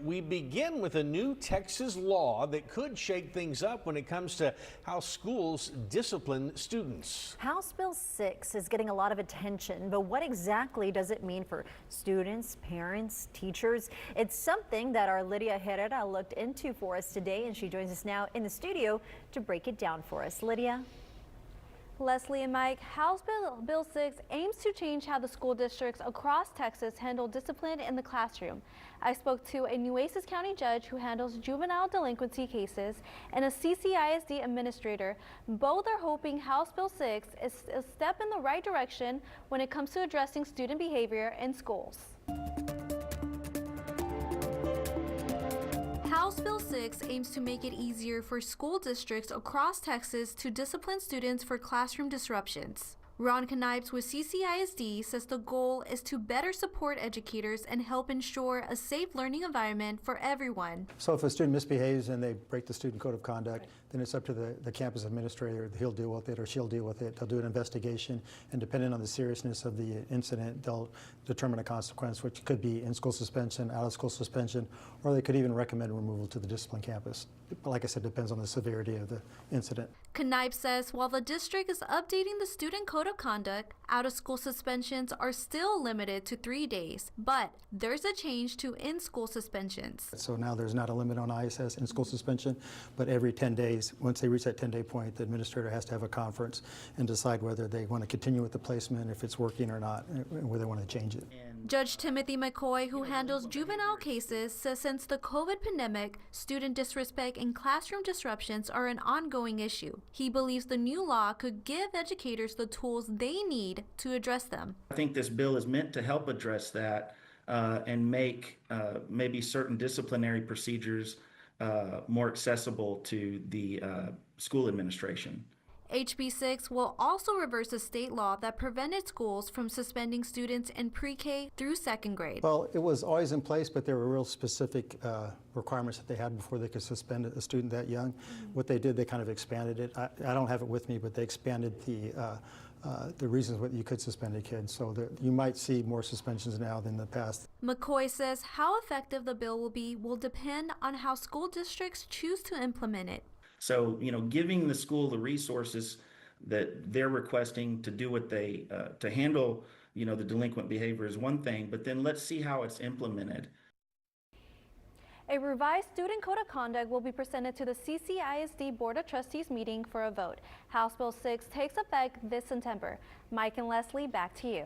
We begin with a new Texas law that could shake things up when it comes to how schools discipline students. House Bill 6 is getting a lot of attention, but what exactly does it mean for students, parents, teachers? It's something that our Lydia Herrera looked into for us today, and she joins us now in the studio to break it down for us. Lydia? Leslie and Mike, House Bill 6 aims to change how the school districts across Texas handle discipline in the classroom. I spoke to a Nueces County judge who handles juvenile delinquency cases and a CCISD administrator. Both are hoping House Bill 6 is a step in the right direction when it comes to addressing student behavior in schools. House Bill 6 aims to make it easier for school districts across Texas to discipline students for classroom disruptions. Ron Knipes with CCISD says the goal is to better support educators and help ensure a safe learning environment for everyone. So if a student misbehaves and they break the student code of conduct, then it's up to the campus administrator. He'll deal with it or she'll deal with it. They'll do an investigation, and depending on the seriousness of the incident, they'll determine a consequence, which could be in-school suspension, out-of-school suspension, or they could even recommend removal to the discipline campus. But like I said, depends on the severity of the incident. Knipes says while the district is updating the student code of conduct, out-of-school suspensions are still limited to 3 days, but there's a change to in-school suspensions. So now there's not a limit on ISS in-school suspension, but every 10 days, once they reach that 10-day point, the administrator has to have a conference and decide whether they want to continue with the placement, if it's working or not, and whether they want to change it. Judge Timothy McCoy, who handles juvenile cases, says since the COVID pandemic, student disrespect and classroom disruptions are an ongoing issue. He believes the new law could give educators the tools they need to address them. I think this bill is meant to help address that and make maybe certain disciplinary procedures more accessible to the school administration. HB 6 will also reverse a state law that prevented schools from suspending students in pre-K through second grade. Well, it was always in place, but there were real specific requirements that they had before they could suspend a student that young. What they did, they kind of expanded it. I don't have it with me, but they expanded the reasons what you could suspend a kid. So you might see more suspensions now than in the past. McCoy says how effective the bill will depend on how school districts choose to implement it. So, giving the school the resources that they're requesting to do what they, to handle, the delinquent behavior is one thing, but then let's see how it's implemented. A revised student code of conduct will be presented to the CCISD Board of Trustees meeting for a vote. House Bill 6 takes effect this September. Mike and Leslie, back to you.